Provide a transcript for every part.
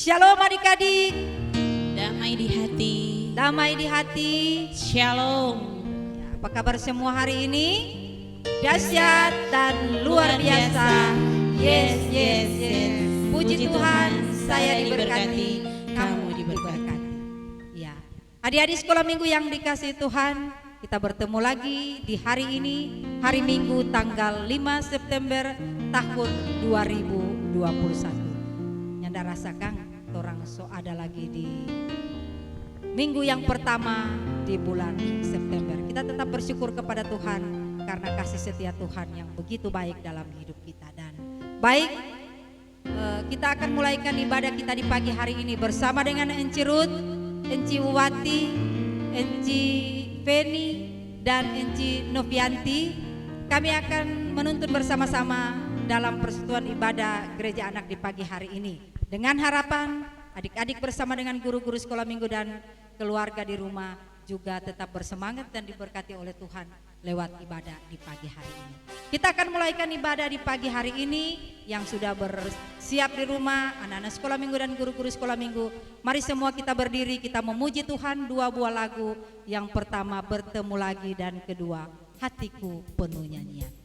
Shalom adik-adik. Damai di hati. Damai di hati. Shalom. Apa kabar semua hari ini? Dahsyat dan luar biasa. Yes, yes, yes. Puji Tuhan, saya diberkati, kamu diberkati. Ya. Adik-adik sekolah minggu yang dikasihi Tuhan, kita bertemu lagi di hari ini, hari Minggu tanggal 5 September tahun 2021. Nyanda rasakan orang so ada lagi di minggu yang pertama di bulan September. Kita tetap bersyukur kepada Tuhan karena kasih setia Tuhan yang begitu baik dalam hidup kita. Dan baik, kita akan mulaikan ibadah kita di pagi hari ini bersama dengan Enci Ruth, Enci Wati, Enci Feni, dan Enci Novianti. Kami akan menuntun bersama-sama dalam persekutuan ibadah gereja anak di pagi hari ini. Dengan harapan adik-adik bersama dengan guru-guru sekolah minggu dan keluarga di rumah juga tetap bersemangat dan diberkati oleh Tuhan lewat ibadah di pagi hari ini. Kita akan mulaikan ibadah di pagi hari ini. Yang sudah bersiap di rumah, anak-anak sekolah minggu dan guru-guru sekolah minggu, mari semua kita berdiri, kita memuji Tuhan. Dua buah lagu, yang pertama bertemu lagi dan kedua hatiku penuh nyanyian.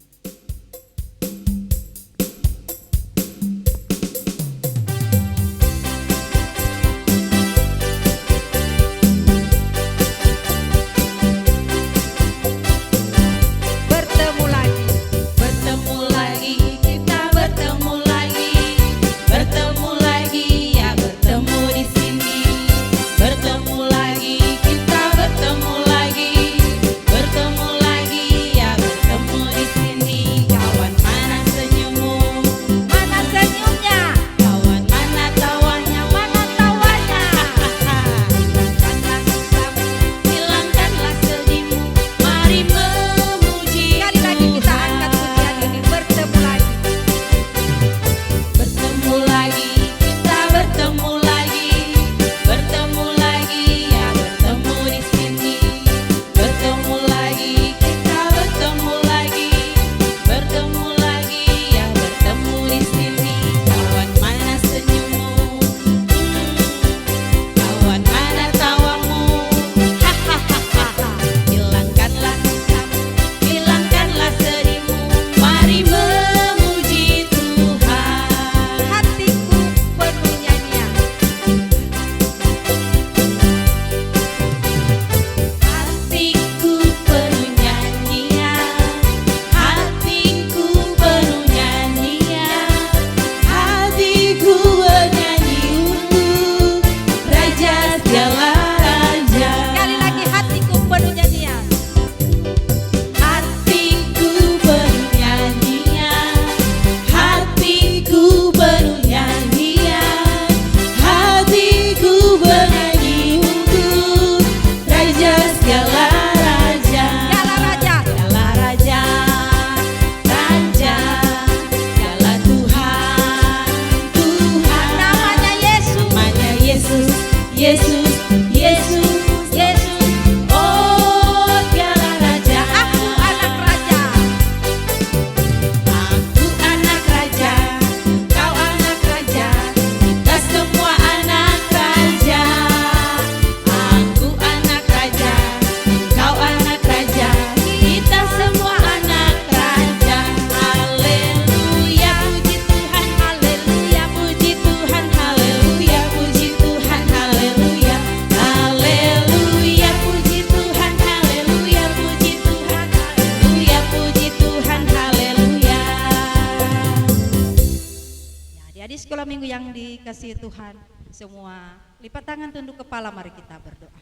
Kasih Tuhan semua, lipat tangan, tunduk kepala, mari kita berdoa.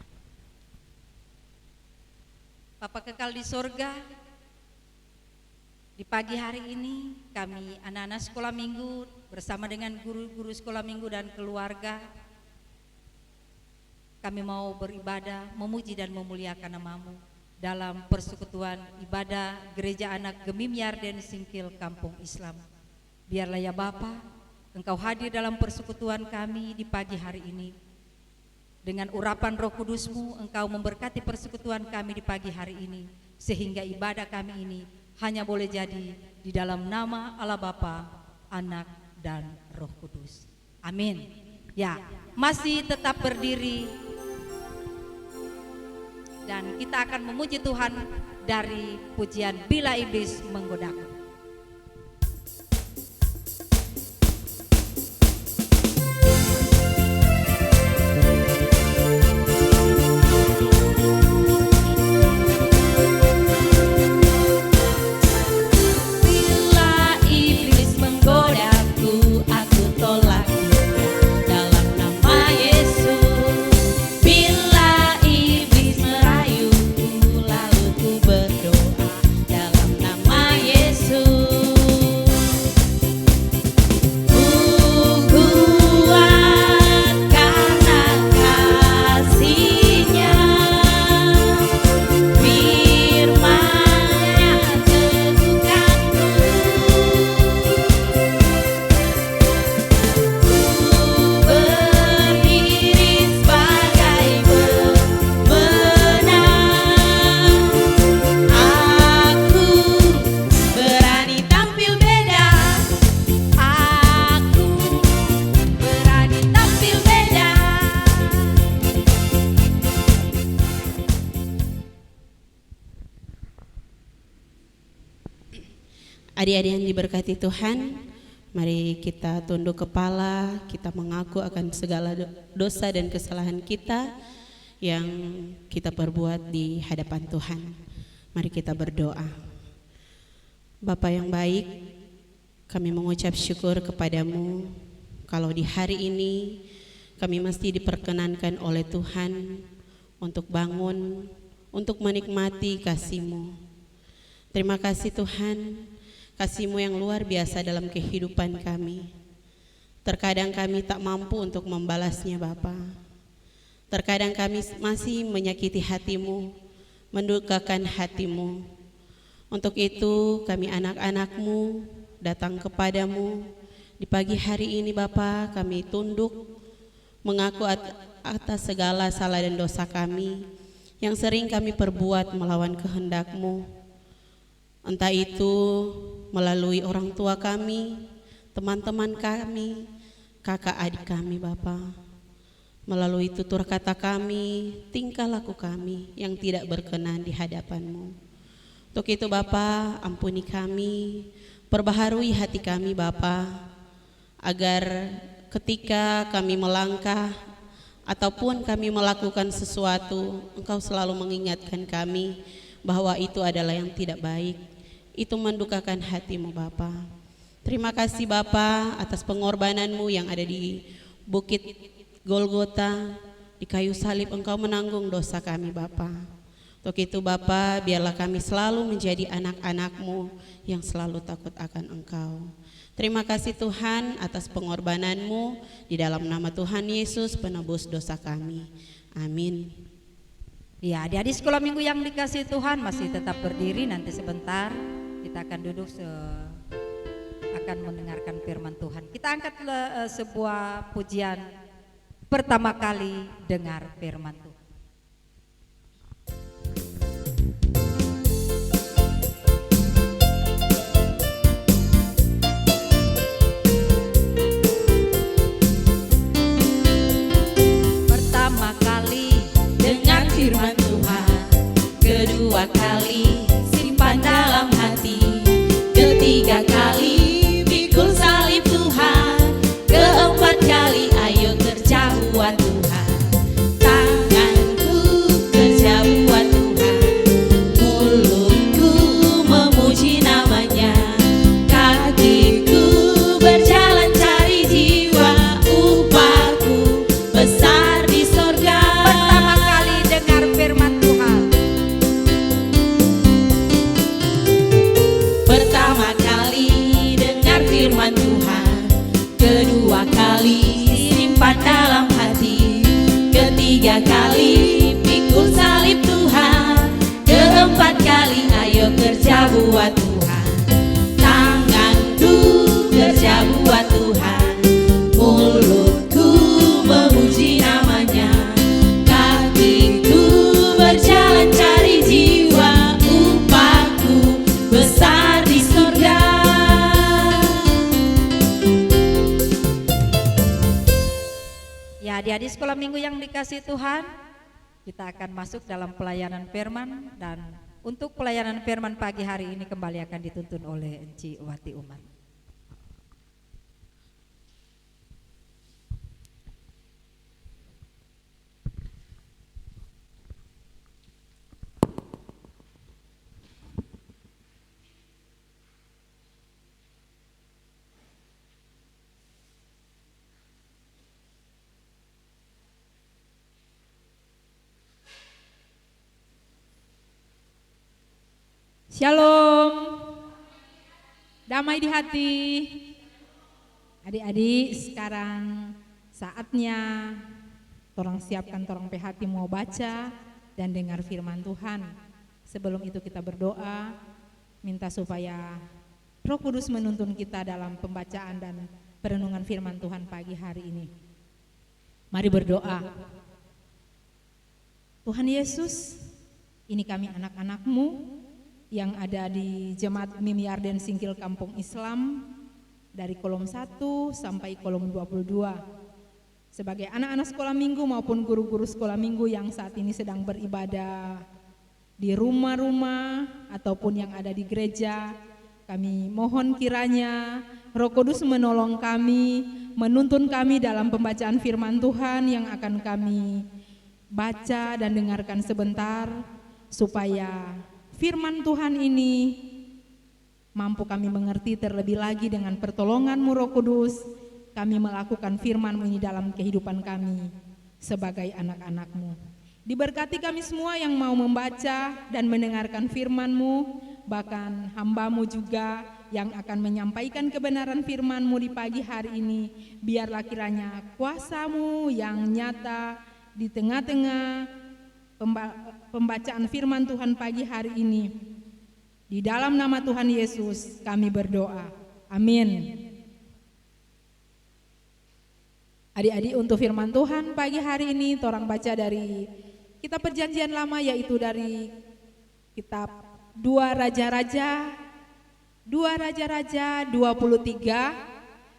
Bapa kekal di sorga, di pagi hari ini kami anak-anak sekolah minggu bersama dengan guru-guru sekolah minggu dan keluarga, kami mau beribadah, memuji dan memuliakan nama-Mu dalam persekutuan ibadah gereja anak Gemim Yarden Singkil Kampung Islam. Biarlah ya Bapa, Engkau hadir dalam persekutuan kami di pagi hari ini. Dengan urapan Roh Kudus-Mu, Engkau memberkati persekutuan kami di pagi hari ini, sehingga ibadah kami ini hanya boleh jadi di dalam nama Allah Bapa, Anak, dan Roh Kudus. Amin. Ya, masih tetap berdiri dan kita akan memuji Tuhan dari pujian Bila Iblis Menggodaku. Bila iblis menggodaku, aku tolak dalam nama Yesus. Bila iblis merayuku, lalu ku berdoa dalam nama Yesus. Ku kuat karena kasih-Nya, firman-Nya teguhkanku. Berdiri sebagai pemenang. Aku berani tampil beda. Aku berani tampil beda. Adik-adik yang diberkati Tuhan, mari kita tunduk kepala, kita mengaku akan segala dosa dan kesalahan kita yang kita perbuat di hadapan Tuhan. Mari kita berdoa. Bapa yang baik, kami mengucap syukur kepadamu kalau di hari ini kami mesti diperkenankan oleh Tuhan untuk bangun, untuk menikmati kasih-Mu. Terima kasih Tuhan, kasih-Mu yang luar biasa dalam kehidupan kami. Terkadang kami tak mampu untuk membalasnya Bapa. Terkadang kami masih menyakiti hati-Mu, mendukakan hati-Mu. Untuk itu kami anak-anak-Mu datang kepadamu di pagi hari ini Bapa. Kami tunduk mengaku atas segala salah dan dosa kami yang sering kami perbuat melawan kehendak-Mu. Entah itu melalui orang tua kami, teman-teman kami, kakak adik kami Bapa. Melalui tutur kata kami, tingkah laku kami yang tidak berkenan di hadapan-Mu. Untuk itu Bapa, ampuni kami, perbaharui hati kami Bapa, agar ketika kami melangkah ataupun kami melakukan sesuatu, Engkau selalu mengingatkan kami bahwa itu adalah yang tidak baik. Itu mendukakan hati-Mu Bapa. Terima kasih Bapa atas pengorbanan-Mu yang ada di Bukit Golgota, di kayu salib Engkau menanggung dosa kami Bapa. Untuk itu Bapa, biarlah kami selalu menjadi anak-anak-Mu yang selalu takut akan Engkau. Terima kasih Tuhan atas pengorbanan-Mu, di dalam nama Tuhan Yesus penebus dosa kami. Amin. Ya, adik-adik sekolah minggu yang dikasih Tuhan masih tetap berdiri. Nanti sebentar kita akan duduk akan mendengarkan firman Tuhan. Kita angkat sebuah pujian, pertama kali dengar firman Tuhan. Pertama kali dengar firman Tuhan, kedua kali simpan dalam hati, ketiga kali pikul salib Tuhan, keempat kali ayo kerja buat Tuhan. Tanganku kerja buat Tuhan, mulutku memuji namanya, kakiku berjalan cari jiwa, upahku besar di sorga. Pertama kali dengar firman Tuhan. Pertama kali dengar firman Tuhan, kedua kali simpan dalam hati, ketiga kali pikul salib Tuhan, keempat kali ayo kerja buat Tuhan. Tanganku kerja buat Tuhan, mulutku memuji namanya, kakiku berjalan cari jiwa, upahku besar di surga. Adik-adik sekolah minggu yang dikasih Tuhan, kita akan masuk dalam pelayanan firman, dan untuk pelayanan firman pagi hari ini kembali akan dituntun oleh Enci Wati Umar. Shalom, damai di hati. Adik-adik, sekarang saatnya torang siapkan torang pe hati mau baca dan dengar firman Tuhan. Sebelum itu kita berdoa, minta supaya Roh Kudus menuntun kita dalam pembacaan dan perenungan firman Tuhan pagi hari ini. Mari berdoa. Tuhan Yesus, ini kami anak-anak-Mu yang ada di Jemaat Mimi Yarden Singkil Kampung Islam dari kolom 1 sampai kolom 22. Sebagai anak-anak sekolah minggu maupun guru-guru sekolah minggu yang saat ini sedang beribadah di rumah-rumah ataupun yang ada di gereja, kami mohon kiranya Roh Kudus menolong kami, menuntun kami dalam pembacaan firman Tuhan yang akan kami baca dan dengarkan sebentar, supaya firman Tuhan ini mampu kami mengerti terlebih lagi. Dengan pertolongan-Mu Roh Kudus, kami melakukan firman-Mu ini dalam kehidupan kami sebagai anak-anak-Mu. Diberkati kami semua yang mau membaca dan mendengarkan firman-Mu, bahkan hamba-Mu juga yang akan menyampaikan kebenaran firman-Mu di pagi hari ini. Biarlah kiranya kuasa-Mu yang nyata di tengah-tengah pembacaan firman Tuhan pagi hari ini. Di dalam nama Tuhan Yesus kami berdoa. Amin. Adik-adik, untuk firman Tuhan pagi hari ini torang baca dari kitab Perjanjian Lama, yaitu dari kitab 2 Raja-Raja 23,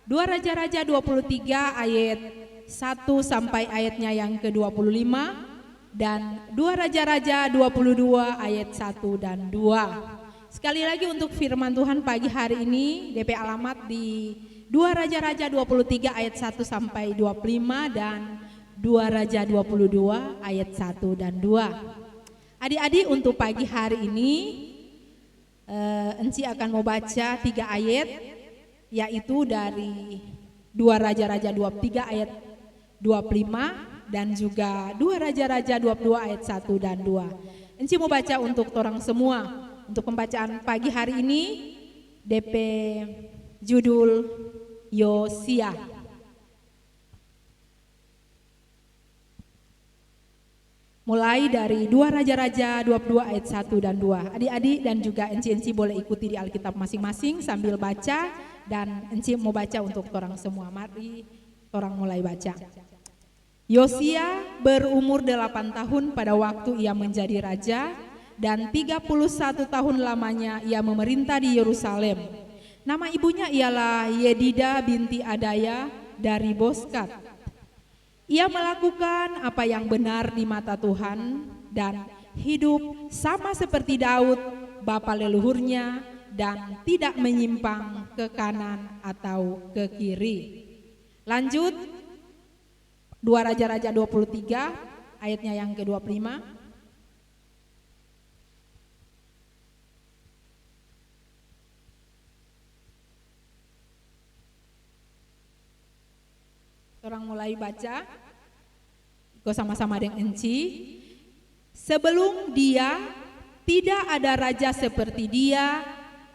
2 Raja-Raja 23 ayat 1 sampai ayatnya yang ke-25, dan 2 Raja-Raja 22 ayat 1 dan 2. Sekali lagi untuk firman Tuhan pagi hari ini, DP alamat di 2 Raja-Raja 23 ayat 1 sampai 25 dan 2 Raja 22 ayat 1 dan 2. Adik-adik, untuk pagi hari ini Enci akan mau baca 3 ayat, yaitu dari 2 Raja-Raja 23 ayat 25 dan juga 2 Raja-Raja 22 ayat 1 dan 2. Enci mau baca untuk orang semua. Untuk pembacaan pagi hari ini DP judul Yosia. Mulai dari 2 Raja-Raja 22 ayat 1 dan 2. Adik-adik dan juga enci-enci boleh ikuti di Alkitab masing-masing sambil baca, dan enci mau baca untuk orang semua. Mari orang mulai baca. Yosia berumur 8 tahun pada waktu ia menjadi raja, dan 31 tahun lamanya ia memerintah di Yerusalem. Nama ibunya ialah Yedida binti Adaya dari Boskat. Ia melakukan apa yang benar di mata Tuhan dan hidup sama seperti Daud bapa leluhurnya, dan tidak menyimpang ke kanan atau ke kiri. Lanjut 2 Raja-Raja 23 ayatnya yang ke-25. Orang mulai baca, ikut sama-sama dengan Enci. Sebelum dia, tidak ada raja seperti dia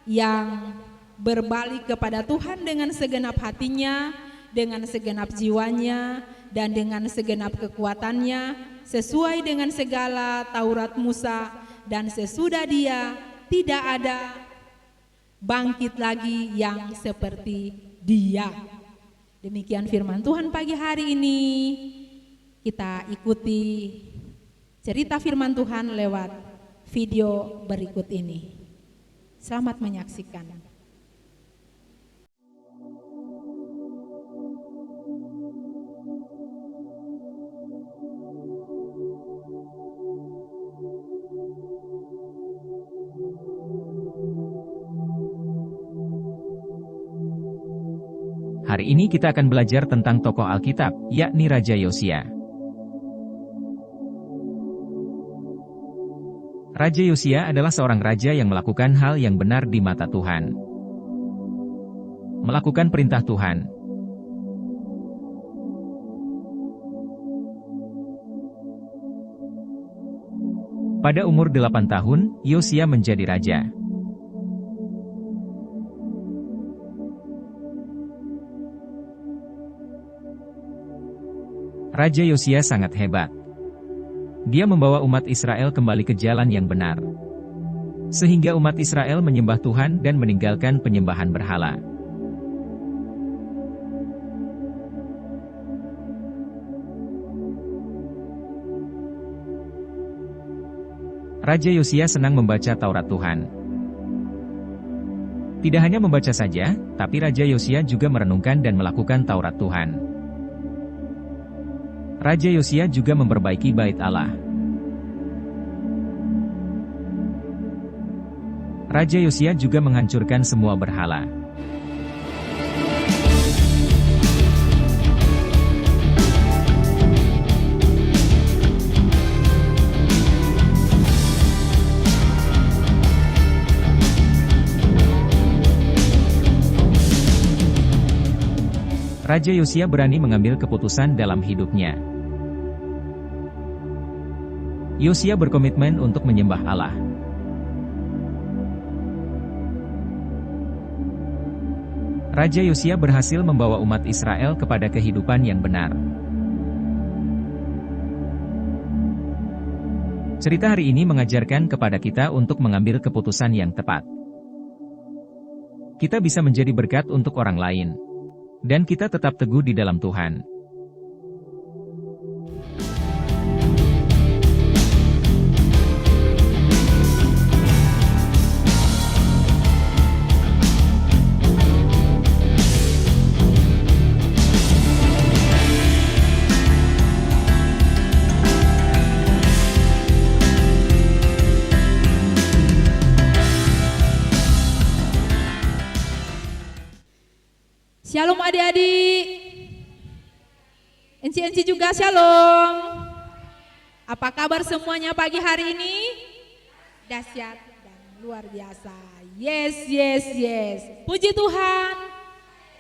yang berbalik kepada Tuhan dengan segenap hatinya, dengan segenap jiwanya, dan dengan segenap kekuatannya, sesuai dengan segala Taurat Musa, dan sesudah dia tidak ada bangkit lagi yang seperti dia. Demikian firman Tuhan pagi hari ini. Kita ikuti cerita firman Tuhan lewat video berikut ini. Selamat menyaksikan. Hari ini kita akan belajar tentang tokoh Alkitab, yakni Raja Yosia. Raja Yosia adalah seorang raja yang melakukan hal yang benar di mata Tuhan. Melakukan perintah Tuhan. Pada umur 8 tahun, Yosia menjadi raja. Raja Yosia sangat hebat. Dia membawa umat Israel kembali ke jalan yang benar. Sehingga umat Israel menyembah Tuhan dan meninggalkan penyembahan berhala. Raja Yosia senang membaca Taurat Tuhan. Tidak hanya membaca saja, tapi Raja Yosia juga merenungkan dan melakukan Taurat Tuhan. Raja Yosia juga memperbaiki bait Allah. Raja Yosia juga menghancurkan semua berhala. Raja Yosia berani mengambil keputusan dalam hidupnya. Yosia berkomitmen untuk menyembah Allah. Raja Yosia berhasil membawa umat Israel kepada kehidupan yang benar. Cerita hari ini mengajarkan kepada kita untuk mengambil keputusan yang tepat. Kita bisa menjadi berkat untuk orang lain. Dan kita tetap teguh di dalam Tuhan. Shalom adik-adik. Enci-enci juga shalom. Apa kabar semuanya pagi hari ini? Dahsyat dan luar biasa. Yes, yes, yes. Puji Tuhan.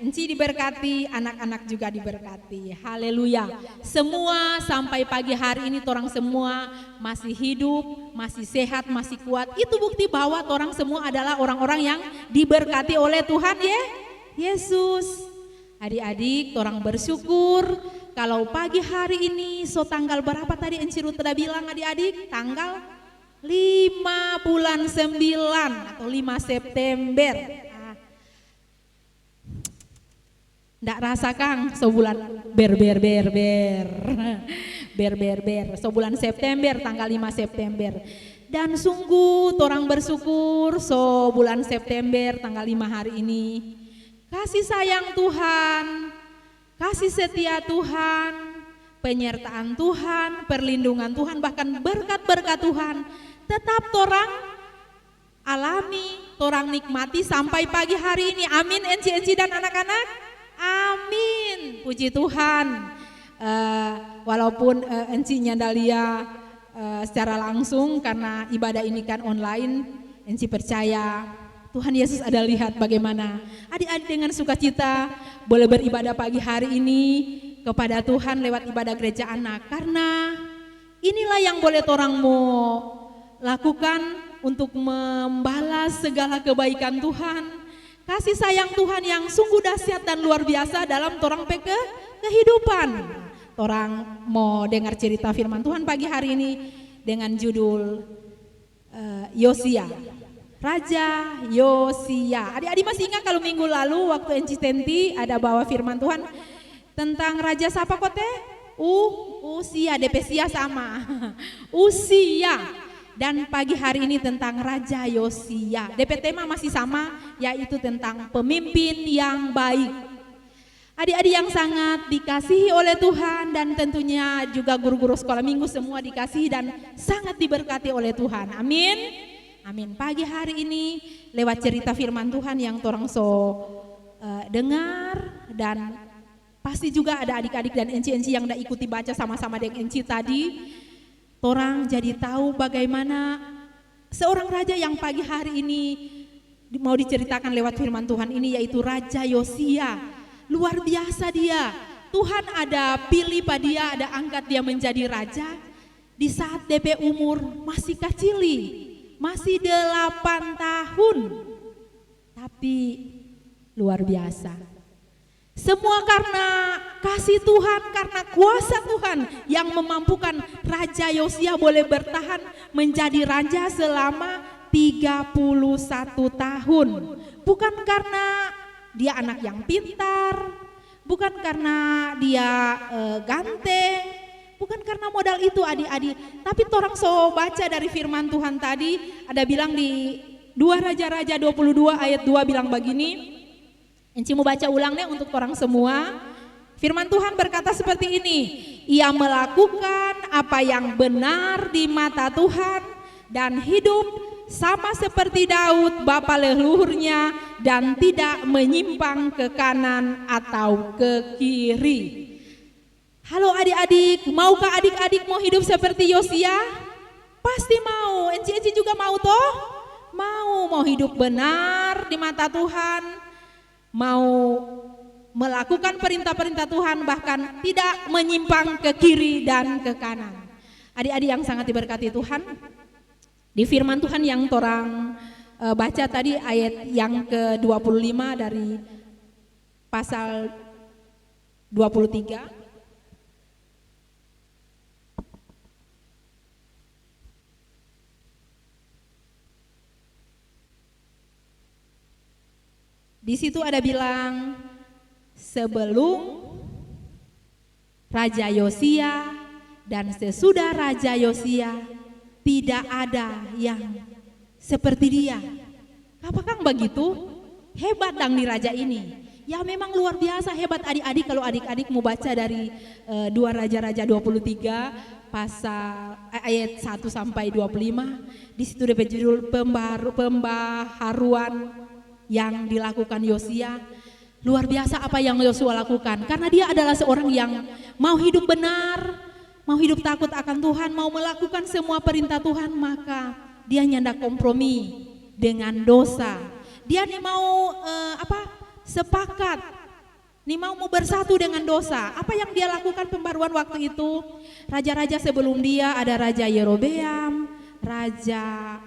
Enci diberkati, anak-anak juga diberkati. Haleluya. Semua sampai pagi hari ini torang semua masih hidup, masih sehat, masih kuat. Itu bukti bahwa torang semua adalah orang-orang yang diberkati oleh Tuhan ya. Yesus. Adik-adik, torang bersyukur kalau pagi hari ini tanggal berapa tadi Enci Ruth udah bilang adik-adik? Tanggal 5 bulan 9 atau 5 September. Nggak rasa Kang, sebulan ber. Sebulan September, tanggal 5 September. Dan sungguh torang bersyukur bulan September tanggal 5 hari ini. Kasih sayang Tuhan, kasih setia Tuhan, penyertaan Tuhan, perlindungan Tuhan, bahkan berkat-berkat Tuhan tetap torang alami, torang nikmati sampai pagi hari ini. Amin, enci-enci dan anak-anak. Amin, puji Tuhan. Walaupun encinya Dalia secara langsung karena ibadah ini kan online, enci percaya Tuhan Yesus ada lihat bagaimana adik-adik dengan sukacita boleh beribadah pagi hari ini kepada Tuhan lewat ibadah gereja anak. Karena inilah yang boleh torang mau lakukan untuk membalas segala kebaikan Tuhan. Kasih sayang Tuhan yang sungguh dahsyat dan luar biasa dalam torang kehidupan. Torang mau dengar cerita firman Tuhan pagi hari ini dengan judul Yosia. Raja Yosia. Adik-adik masih ingat kalau minggu lalu waktu Enci Tenti ada bawa firman Tuhan tentang Raja siapa kote? Usia, Depesia sama. Usia. Dan pagi hari ini tentang Raja Yosia. DP tema masih sama, yaitu tentang pemimpin yang baik. Adik-adik yang sangat dikasihi oleh Tuhan dan tentunya juga guru-guru sekolah minggu semua dikasihi dan sangat diberkati oleh Tuhan. Amin. Amin. Pagi hari ini lewat cerita firman Tuhan yang torang dengar dan pasti juga ada adik-adik dan enci-enci yang udah ikuti baca sama-sama dengan enci tadi. Torang jadi tahu bagaimana seorang raja yang pagi hari ini mau diceritakan lewat firman Tuhan ini, yaitu Raja Yosia. Luar biasa dia. Tuhan ada pilih pada dia, ada angkat dia menjadi raja di saat DP umur masih kecili, masih 8 tahun. Tapi luar biasa. Semua karena kasih Tuhan, karena kuasa Tuhan yang memampukan Raja Yosia boleh bertahan menjadi raja selama 31 tahun. Bukan karena dia anak yang pintar, bukan karena dia ganteng, bukan karena modal itu adik-adik. Tapi torang so baca dari firman Tuhan tadi, ada bilang di 2 Raja-Raja 22 ayat 2 bilang begini. Enci mau baca ulangnya untuk orang semua. Firman Tuhan berkata seperti ini, ia melakukan apa yang benar di mata Tuhan dan hidup sama seperti Daud bapa leluhurnya dan tidak menyimpang ke kanan atau ke kiri. Halo adik-adik, maukah adik-adik mau hidup seperti Yosia? Pasti mau, enci-enci juga mau toh? Mau hidup benar di mata Tuhan, mau melakukan perintah-perintah Tuhan, bahkan tidak menyimpang ke kiri dan ke kanan. Adik-adik yang sangat diberkati Tuhan, di firman Tuhan yang torang baca tadi ayat yang ke-25 dari pasal 23. Di situ ada bilang, sebelum Raja Yosia dan sesudah Raja Yosia tidak ada yang seperti dia. Apakah begitu? Hebat dang nih raja ini. Ya memang luar biasa hebat adik-adik. Kalau adik-adik mau baca dari 2 Raja-Raja 23 pasal ayat 1 sampai 25, di situ ada judul pembaharuan yang dilakukan Yosia. Luar biasa apa yang Yosua lakukan, karena dia adalah seorang yang mau hidup benar, mau hidup takut akan Tuhan, mau melakukan semua perintah Tuhan, maka dia nyanda kompromi dengan dosa. Dia nih mau sepakat, nih mau bersatu dengan dosa. Apa yang dia lakukan pembaruan waktu itu? Raja-raja sebelum dia ada Raja Yerobeam, Raja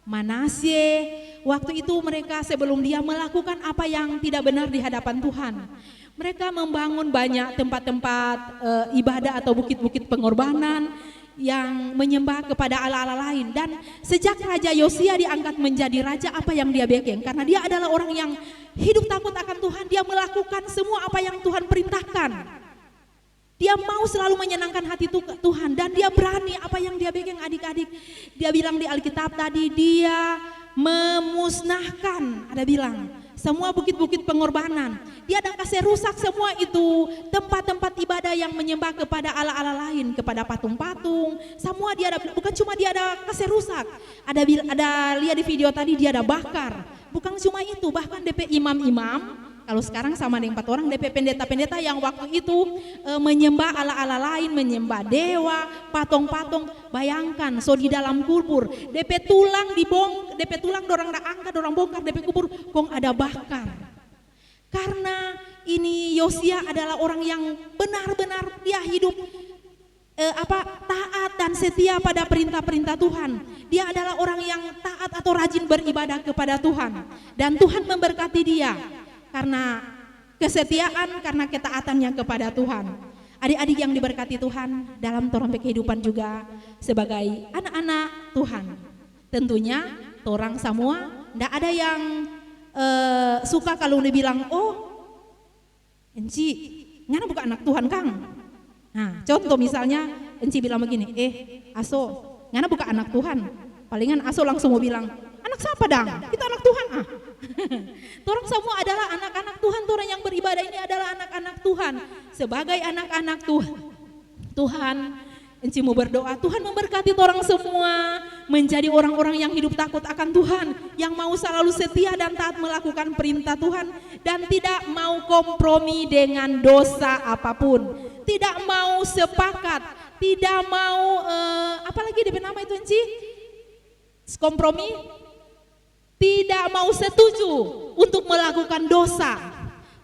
Manasye. Waktu itu mereka sebelum dia melakukan apa yang tidak benar di hadapan Tuhan. Mereka membangun banyak tempat-tempat ibadah atau bukit-bukit pengorbanan yang menyembah kepada Allah-Allah lain. Dan sejak Raja Yosia diangkat menjadi raja, apa yang dia bikin? Karena dia adalah orang yang hidup takut akan Tuhan, dia melakukan semua apa yang Tuhan perintahkan. Dia mau selalu menyenangkan hati Tuhan, dan dia berani apa yang dia bikin adik-adik. Dia bilang di Alkitab tadi, dia memusnahkan, ada bilang, semua bukit-bukit pengorbanan. Dia ada kasih rusak semua itu tempat-tempat ibadah yang menyembah kepada Allah-Allah lain, kepada patung-patung. Semua dia ada, bukan cuma dia ada kasih rusak. Ada lihat di video tadi dia ada bakar. Bukan cuma itu, bahkan DP imam-imam. Kalau sekarang sama dengan 4 orang DP pendeta-pendeta yang waktu itu menyembah Allah-Allah lain, menyembah dewa, patung-patung. Bayangkan, so di dalam kubur, DP tulang dorang angkat, dorang bongkar DP kubur, kong ada bakar. Karena ini Yosia adalah orang yang benar-benar dia hidup taat dan setia pada perintah-perintah Tuhan. Dia adalah orang yang taat atau rajin beribadah kepada Tuhan, dan Tuhan memberkati dia karena kesetiaan, karena ketaatannya kepada Tuhan. Adik-adik yang diberkati Tuhan, dalam torang kehidupan juga sebagai anak-anak Tuhan, tentunya torang semua ndak ada yang suka kalau dibilang, oh Enci ngana bukan anak Tuhan Kang. Nah contoh misalnya Enci bilang begini, Aso ngana bukan anak Tuhan, palingan Aso langsung mau bilang, anak siapa dang? Kita anak Tuhan ah. Torang semua adalah anak-anak Tuhan. Torang yang beribadah ini adalah anak-anak Tuhan. Sebagai anak-anak Tuhan, Enci mau berdoa, Tuhan memberkati orang semua menjadi orang-orang yang hidup takut akan Tuhan, yang mau selalu setia dan taat melakukan perintah Tuhan, dan tidak mau kompromi dengan dosa apapun, tidak mau sepakat, tidak mau apalagi DP nama itu Enci? Kompromi, tidak mau setuju untuk melakukan dosa.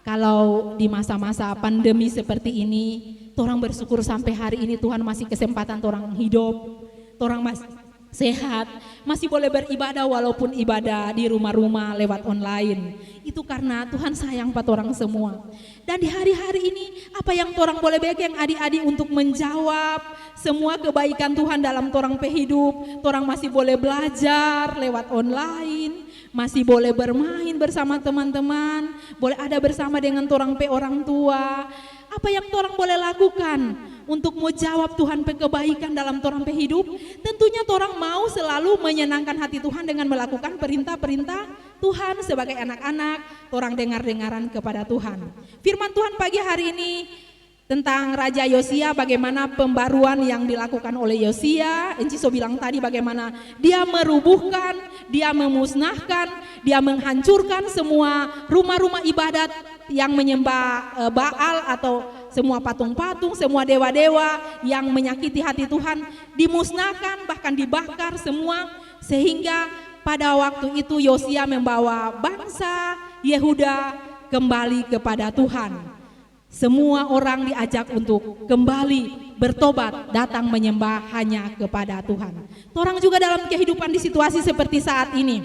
Kalau di masa-masa pandemi seperti ini, orang bersyukur sampai hari ini Tuhan masih kesempatan orang hidup, orang masih sehat, masih boleh beribadah walaupun ibadah di rumah-rumah lewat online. Itu karena Tuhan sayang pada orang semua. Dan di hari-hari ini apa yang orang boleh bagian adik-adik untuk menjawab semua kebaikan Tuhan dalam orang hidup. Orang masih boleh belajar lewat online, masih boleh bermain bersama teman-teman, boleh ada bersama dengan orang tua. Apa yang orang boleh lakukan untuk mau jawab Tuhan kebaikan dalam orang hidup? Tentunya orang mau selalu menyenangkan hati Tuhan dengan melakukan perintah-perintah Tuhan sebagai anak-anak, orang dengar-dengaran kepada Tuhan. Firman Tuhan pagi hari ini tentang Raja Yosia, bagaimana pembaruan yang dilakukan oleh Yosia. Enciso bilang tadi bagaimana dia merubuhkan, dia memusnahkan, dia menghancurkan semua rumah-rumah ibadat yang menyembah Baal atau semua patung-patung, semua dewa-dewa yang menyakiti hati Tuhan, dimusnahkan bahkan dibakar semua, sehingga pada waktu itu Yosia membawa bangsa Yehuda kembali kepada Tuhan. Semua orang diajak untuk kembali bertobat, datang menyembah hanya kepada Tuhan. Orang juga dalam kehidupan di situasi seperti saat ini,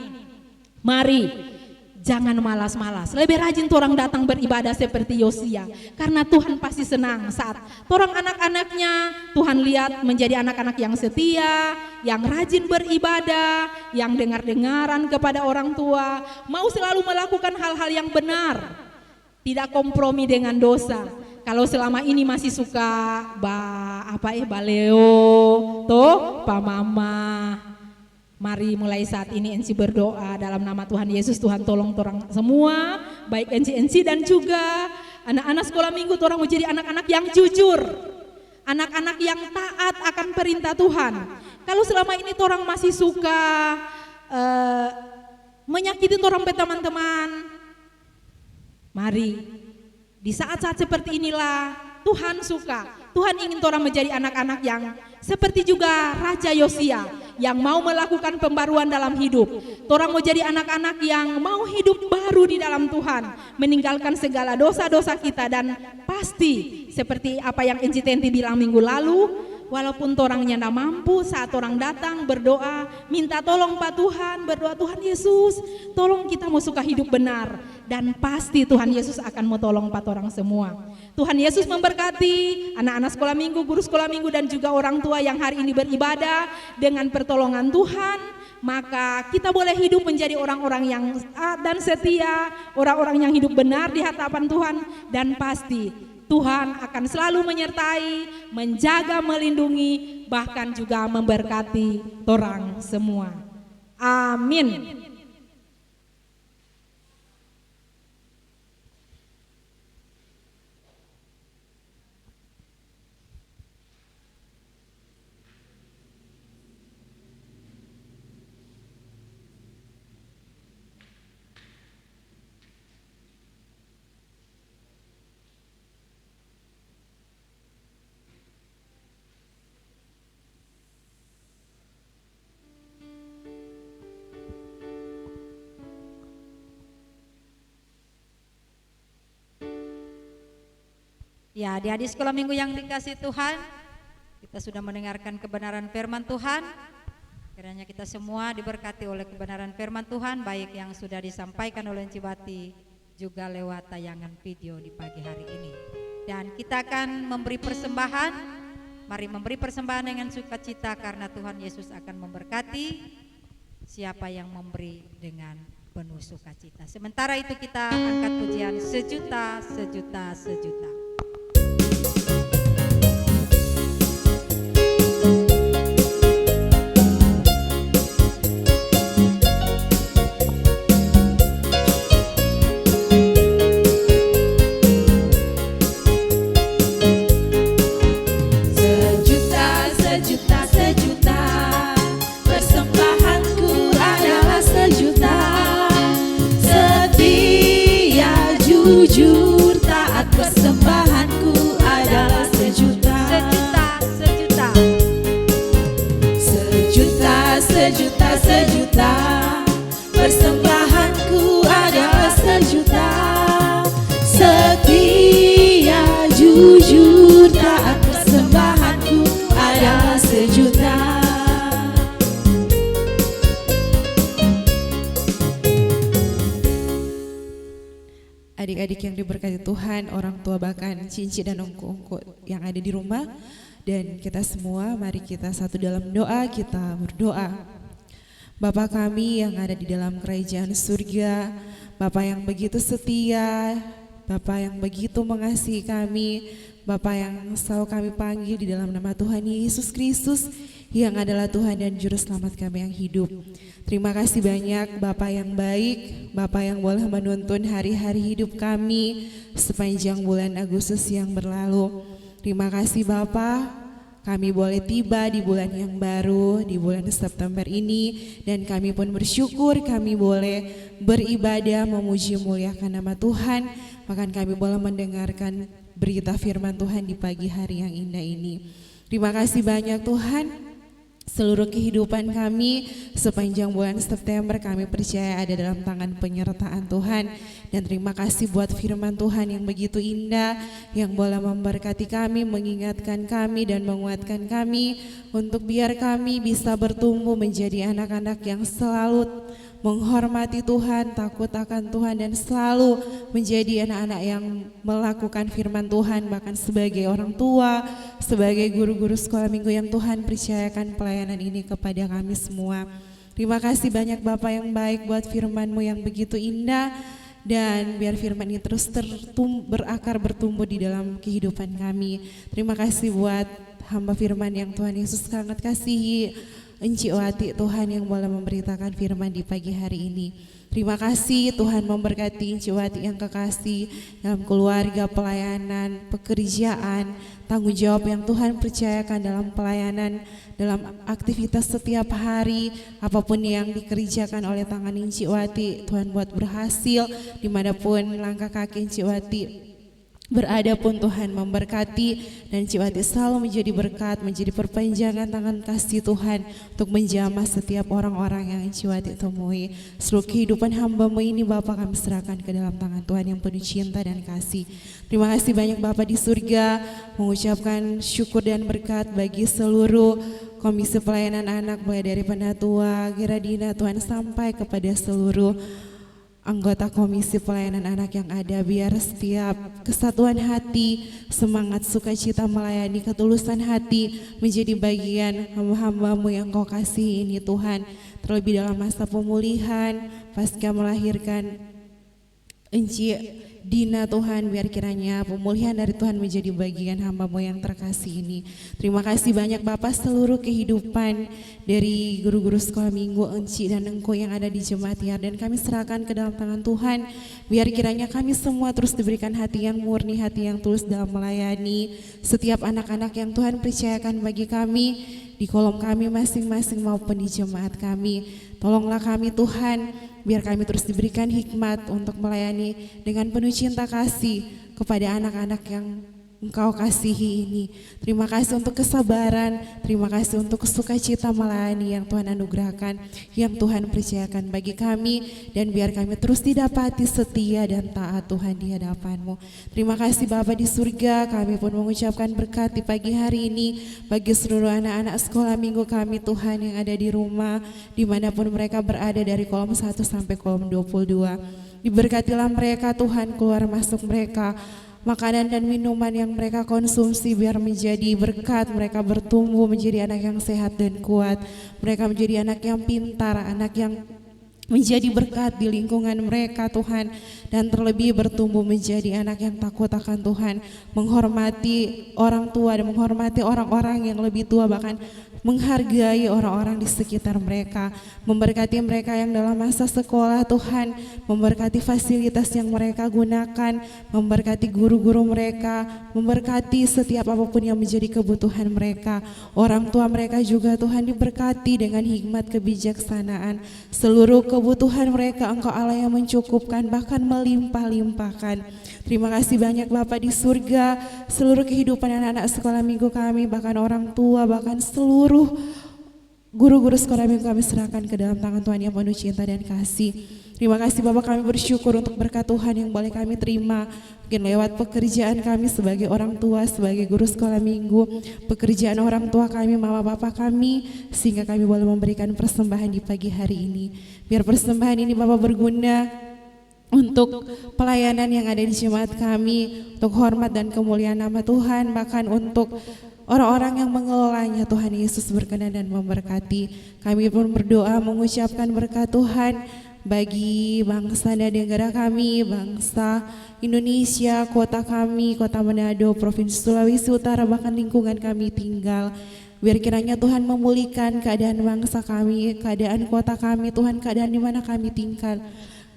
mari jangan malas-malas, lebih rajin orang datang beribadah seperti Yosia, karena Tuhan pasti senang saat orang anak-anaknya Tuhan lihat menjadi anak-anak yang setia, yang rajin beribadah, yang dengar-dengaran kepada orang tua, mau selalu melakukan hal-hal yang benar, tidak kompromi dengan dosa. Kalau selama ini masih suka baleo toh pa mama, mari mulai saat ini Enci berdoa dalam nama Tuhan Yesus. Tuhan tolong orang semua, baik Enci dan juga anak-anak sekolah minggu, orang menjadi anak-anak yang jujur, anak-anak yang taat akan perintah Tuhan. Kalau selama ini orang masih suka menyakiti orang teman-teman, mari di saat-saat seperti inilah Tuhan suka, Tuhan ingin orang menjadi anak-anak yang seperti juga Raja Yosia, yang mau melakukan pembaruan dalam hidup. Orang mau jadi anak-anak yang mau hidup baru di dalam Tuhan, meninggalkan segala dosa-dosa kita, dan pasti seperti apa yang Enci Tenti bilang minggu lalu, walaupun orangnya tidak mampu, saat orang datang berdoa, minta tolong Pak Tuhan, berdoa Tuhan Yesus, tolong kita mau suka hidup benar, dan pasti Tuhan Yesus akan mau tolong Pak orang semua. Tuhan Yesus memberkati anak-anak sekolah minggu, guru sekolah minggu, dan juga orang tua yang hari ini beribadah dengan pertolongan Tuhan. Maka kita boleh hidup menjadi orang-orang yang taat dan setia, orang-orang yang hidup benar di hadapan Tuhan, dan pasti Tuhan akan selalu menyertai, menjaga, melindungi, bahkan juga memberkati orang semua. Amin. Ya, adik-adik sekolah minggu yang dikasih Tuhan, kita sudah mendengarkan kebenaran firman Tuhan. Kiranya kita semua diberkati oleh kebenaran firman Tuhan, baik yang sudah disampaikan oleh Cibati juga lewat tayangan video di pagi hari ini. Dan kita akan memberi persembahan. Mari memberi persembahan dengan sukacita, karena Tuhan Yesus akan memberkati siapa yang memberi dengan penuh sukacita. Sementara itu kita angkat pujian sejuta, sejuta, sejuta. Sejuta, adik-adik yang diberkati Tuhan, orang tua bahkan Cinci dan ongko-ongko yang ada di rumah. Dan kita semua, mari kita satu dalam doa, kita berdoa. Bapa kami yang ada di dalam kerajaan surga, Bapa yang begitu setia, Bapa yang begitu mengasihi kami, Bapa yang selalu kami panggil di dalam nama Tuhan Yesus Kristus yang adalah Tuhan dan Juru Selamat kami yang hidup. Terima kasih banyak Bapa yang baik, Bapa yang boleh menuntun hari-hari hidup kami sepanjang bulan Agustus yang berlalu. Terima kasih Bapa, kami boleh tiba di bulan yang baru, di bulan September ini, dan kami pun bersyukur kami boleh beribadah, memuji muliakan nama Tuhan, bahkan kami boleh mendengarkan berita firman Tuhan di pagi hari yang indah ini. Terima kasih banyak Tuhan. Seluruh kehidupan kami sepanjang bulan September kami percaya ada dalam tangan penyertaan Tuhan. Dan terima kasih buat firman Tuhan yang begitu indah, yang boleh memberkati kami, mengingatkan kami dan menguatkan kami untuk biar kami bisa bertumbuh menjadi anak-anak yang selalu menghormati Tuhan, takut akan Tuhan, dan selalu menjadi anak-anak yang melakukan firman Tuhan, bahkan sebagai orang tua, sebagai guru-guru sekolah minggu yang Tuhan percayakan pelayanan ini kepada kami semua. Terima kasih banyak Bapak yang baik buat firman-Mu yang begitu indah, dan biar firman ini terus berakar bertumbuh di dalam kehidupan kami. Terima kasih buat hamba firman yang Tuhan Yesus sangat kasihi, Enci Wati Tuhan yang boleh memberitakan firman di pagi hari ini. Terima kasih Tuhan memberkati Enci Wati yang kekasih dalam keluarga, pelayanan, pekerjaan, tanggung jawab yang Tuhan percayakan dalam pelayanan, dalam aktivitas setiap hari, apapun yang dikerjakan oleh tangan Enci Wati, Tuhan buat berhasil dimanapun langkah kaki Enci Wati berada pun Tuhan memberkati, dan Enci Wati selalu menjadi berkat, menjadi perpanjangan tangan kasih Tuhan untuk menjamah setiap orang-orang yang Enci Wati temui. Seluruh kehidupan hamba-Mu ini Bapa kami serahkan ke dalam tangan Tuhan yang penuh cinta dan kasih. Terima kasih banyak Bapa di surga, mengucapkan syukur dan berkat bagi seluruh Komisi Pelayanan Anak, mulai dari Penatua, Geradina Tuhan sampai kepada seluruh anggota Komisi Pelayanan Anak yang ada, biar setiap kesatuan hati, semangat sukacita melayani, ketulusan hati menjadi bagian hamba-hamba-Mu yang Kau kasih ini Tuhan. Terlebih dalam masa pemulihan pasca melahirkan Enci Dina Tuhan, biar kiranya pemulihan dari Tuhan menjadi bagian hamba-Mu yang terkasih ini. Terima kasih banyak Bapak, seluruh kehidupan dari guru-guru sekolah minggu Enci dan Engko yang ada di Jemaat Yar, dan kami serahkan ke dalam tangan Tuhan, biar kiranya kami semua terus diberikan hati yang murni, hati yang tulus dalam melayani setiap anak-anak yang Tuhan percayakan bagi kami di kolom kami masing-masing maupun di jemaat kami. Tolonglah kami Tuhan, biar kami terus diberikan hikmat untuk melayani dengan penuh cinta kasih kepada anak-anak yang Engkau kasihi ini. Terima kasih untuk kesabaran, terima kasih untuk sukacita melayani yang Tuhan anugerahkan, yang Tuhan percayakan bagi kami, dan biar kami terus didapati setia dan taat Tuhan di hadapan-Mu. Terima kasih Bapa di surga, kami pun mengucapkan berkat di pagi hari ini bagi seluruh anak-anak sekolah minggu kami Tuhan yang ada di rumah, dimanapun mereka berada dari kolom 1 sampai kolom 22. Diberkatilah mereka Tuhan, keluar masuk mereka, makanan dan minuman yang mereka konsumsi biar menjadi berkat, mereka bertumbuh menjadi anak yang sehat dan kuat, mereka menjadi anak yang pintar, anak yang menjadi berkat di lingkungan mereka Tuhan, dan terlebih bertumbuh menjadi anak yang takut akan Tuhan, menghormati orang tua dan menghormati orang-orang yang lebih tua, bahkan menghargai orang-orang di sekitar mereka, memberkati mereka yang dalam masa sekolah Tuhan, memberkati fasilitas yang mereka gunakan, memberkati guru-guru mereka, memberkati setiap apapun yang menjadi kebutuhan mereka. Orang tua mereka juga Tuhan diberkati dengan hikmat kebijaksanaan. Seluruh kebutuhan mereka Engkau Allah yang mencukupkan, bahkan melimpah-limpahkan. Terima kasih banyak Bapa di surga, seluruh kehidupan anak-anak sekolah minggu kami, bahkan orang tua, bahkan seluruh guru-guru sekolah minggu kami serahkan ke dalam tangan Tuhan yang penuh cinta dan kasih. Terima kasih Bapak, kami bersyukur untuk berkat Tuhan yang boleh kami terima, mungkin lewat pekerjaan kami sebagai orang tua, sebagai guru sekolah minggu, pekerjaan orang tua kami, mama bapak kami, sehingga kami boleh memberikan persembahan di pagi hari ini. Biar persembahan ini Bapak berguna untuk untuk pelayanan yang ada di jemaat kami, untuk hormat dan kemuliaan nama Tuhan, bahkan untuk orang-orang yang mengelolanya. Tuhan Yesus berkenan dan memberkati. Kami pun berdoa mengucapkan berkat Tuhan bagi bangsa dan negara kami, bangsa Indonesia, kota kami, kota Manado, Provinsi Sulawesi Utara, bahkan lingkungan kami tinggal. Biar kiranya Tuhan memulihkan keadaan bangsa kami, keadaan kota kami, Tuhan, keadaan di mana kami tinggal.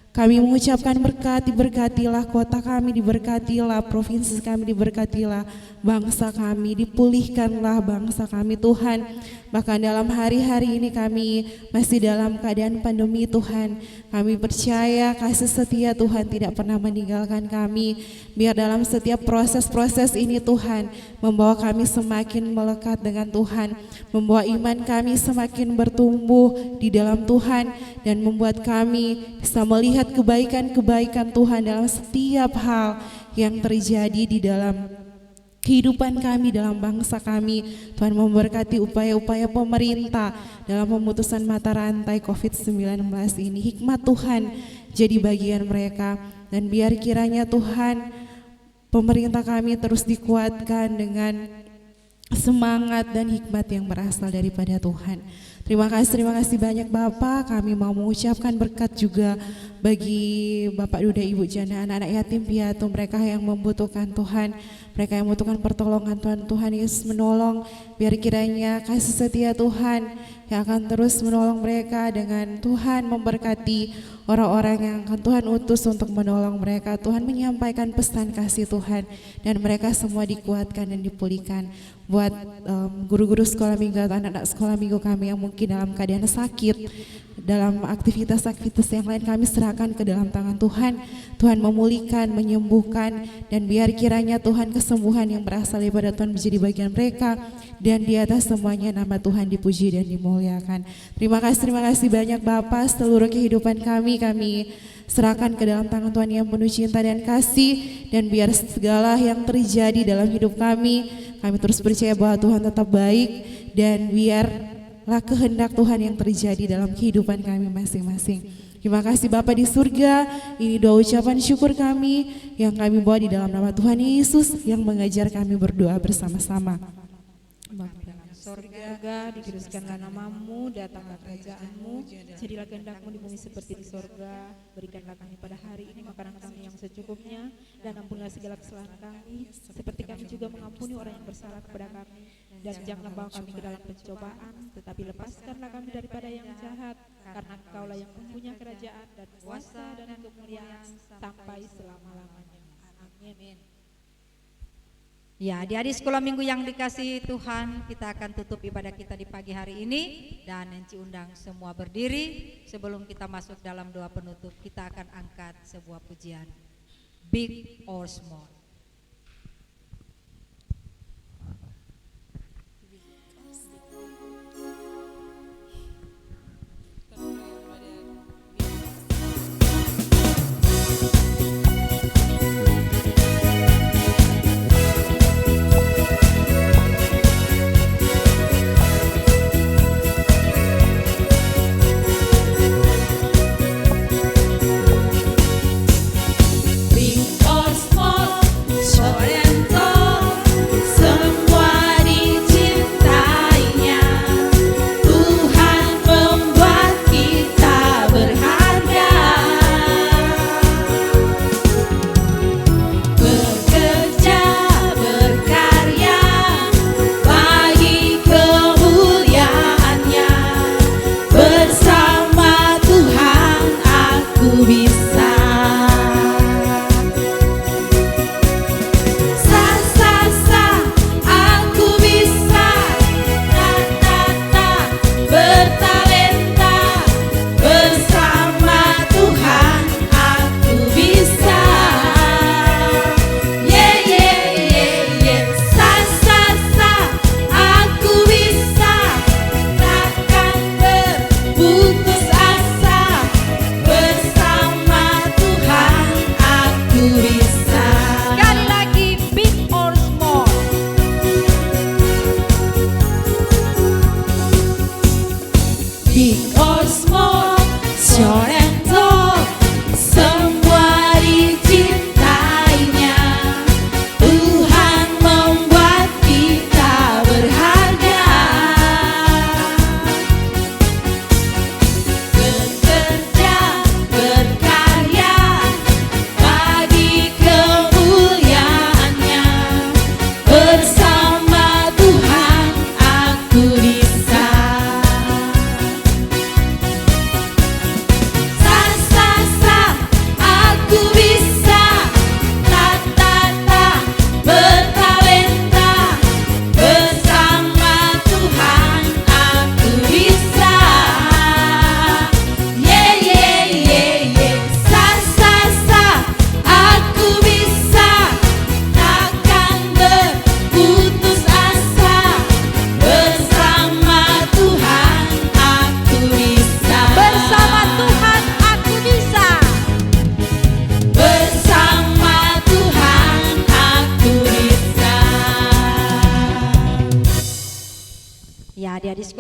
Kami mengucapkan berkat, diberkatilah kota kami, diberkatilah provinsi kami, diberkatilah bangsa kami, dipulihkanlah bangsa kami Tuhan. Bahkan dalam hari-hari ini kami masih dalam keadaan pandemi Tuhan. Kami percaya kasih setia Tuhan tidak pernah meninggalkan kami. Biar dalam setiap proses-proses ini Tuhan membawa kami semakin melekat dengan Tuhan, membawa iman kami semakin bertumbuh di dalam Tuhan, dan membuat kami bisa melihat kebaikan-kebaikan Tuhan dalam setiap hal yang terjadi di dalam kehidupan kami, dalam bangsa kami. Tuhan memberkati upaya-upaya pemerintah dalam pemutusan mata rantai COVID-19 ini. Hikmat Tuhan jadi bagian mereka, dan biar kiranya Tuhan pemerintah kami terus dikuatkan dengan semangat dan hikmat yang berasal daripada Tuhan. Terima kasih banyak Bapak. Kami mau mengucapkan berkat juga bagi Bapak Duda Ibu Janda, anak-anak yatim piatu, mereka yang membutuhkan Tuhan, mereka yang membutuhkan pertolongan Tuhan. Tuhan Yesus menolong. Biar kiranya kasih setia Tuhan yang akan terus menolong mereka, dengan Tuhan memberkati orang-orang yang akan Tuhan utus untuk menolong mereka. Tuhan menyampaikan pesan kasih Tuhan, dan mereka semua dikuatkan dan dipulihkan. Buat guru-guru sekolah minggu atau anak-anak sekolah minggu kami yang mungkin dalam keadaan sakit, dalam aktivitas-aktivitas yang lain, kami serahkan ke dalam tangan Tuhan. Tuhan memulihkan, menyembuhkan, dan biar kiranya Tuhan kesembuhan yang berasal daripada Tuhan menjadi bagian mereka, dan di atas semuanya nama Tuhan dipuji dan dimuliakan. Terima kasih banyak Bapak. Seluruh kehidupan kami serahkan ke dalam tangan Tuhan yang penuh cinta dan kasih, dan biar segala yang terjadi dalam hidup kami terus percaya bahwa Tuhan tetap baik, dan biarlah kehendak Tuhan yang terjadi dalam kehidupan kami masing-masing. Terima kasih Bapa di surga. Ini doa ucapan syukur kami yang kami bawa di dalam nama Tuhan Yesus yang mengajar kami berdoa bersama-sama. Sorga, dikuduskanlah namamu, datanglah kerajaanmu, jadilah kehendakmu di bumi seperti di sorga. Berikanlah kami pada hari ini makanan kami yang secukupnya, dan ampunilah segala kesalahan kami, seperti kami juga mengampuni orang yang bersalah kepada kami. Dan janganlah bawa kami ke dalam pencobaan, tetapi lepaskanlah kami daripada yang jahat, karena Engkaulah yang mempunyai kerajaan dan kuasa dan kemuliaan sampai selama-lamanya. Amin. Ya, adik-adik sekolah minggu yang dikasihi Tuhan, kita akan tutup ibadah kita di pagi hari ini, dan Enci undang semua berdiri. Sebelum kita masuk dalam doa penutup, kita akan angkat sebuah pujian, Big or Small. Big or small,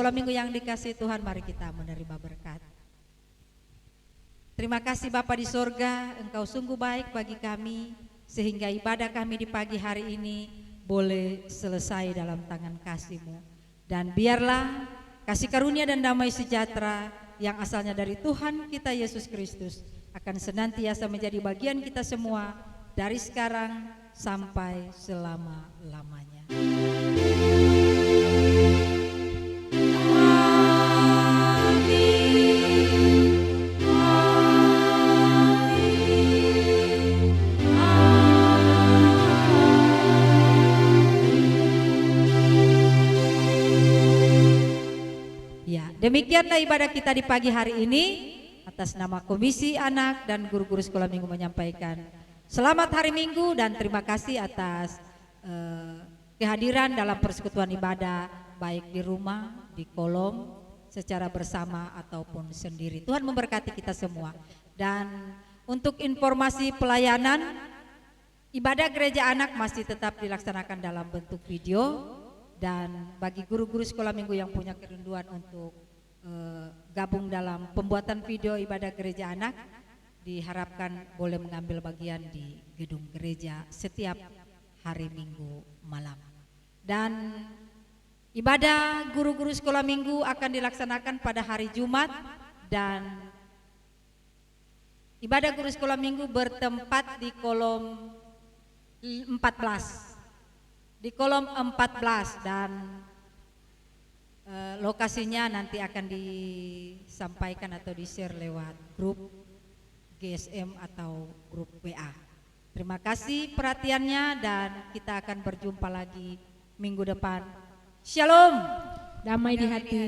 sekolah minggu yang dikasihi Tuhan, mari kita menerima berkat. Terima kasih Bapa di sorga, Engkau sungguh baik bagi kami, sehingga ibadah kami di pagi hari ini boleh selesai dalam tangan kasih-Mu. Dan biarlah kasih karunia dan damai sejahtera yang asalnya dari Tuhan kita Yesus Kristus akan senantiasa menjadi bagian kita semua dari sekarang sampai selama-lamanya. Demikianlah ibadah kita di pagi hari ini. Atas nama Komisi Anak dan guru-guru sekolah minggu menyampaikan selamat hari Minggu dan terima kasih atas kehadiran dalam persekutuan ibadah, baik di rumah, di kolom, secara bersama ataupun sendiri. Tuhan memberkati kita semua. Dan untuk informasi pelayanan, ibadah gereja anak masih tetap dilaksanakan dalam bentuk video. Dan bagi guru-guru sekolah minggu yang punya kerinduan untuk gabung dalam pembuatan video ibadah gereja anak, diharapkan boleh mengambil bagian di gedung gereja setiap hari Minggu malam. Dan ibadah guru-guru sekolah minggu akan dilaksanakan pada hari Jumat, dan ibadah guru sekolah minggu bertempat di kolom 14. Di kolom 14, dan lokasinya nanti akan disampaikan atau di-share lewat grup GSM atau grup WA. Terima kasih perhatiannya dan kita akan berjumpa lagi minggu depan. Shalom. Damai di hati.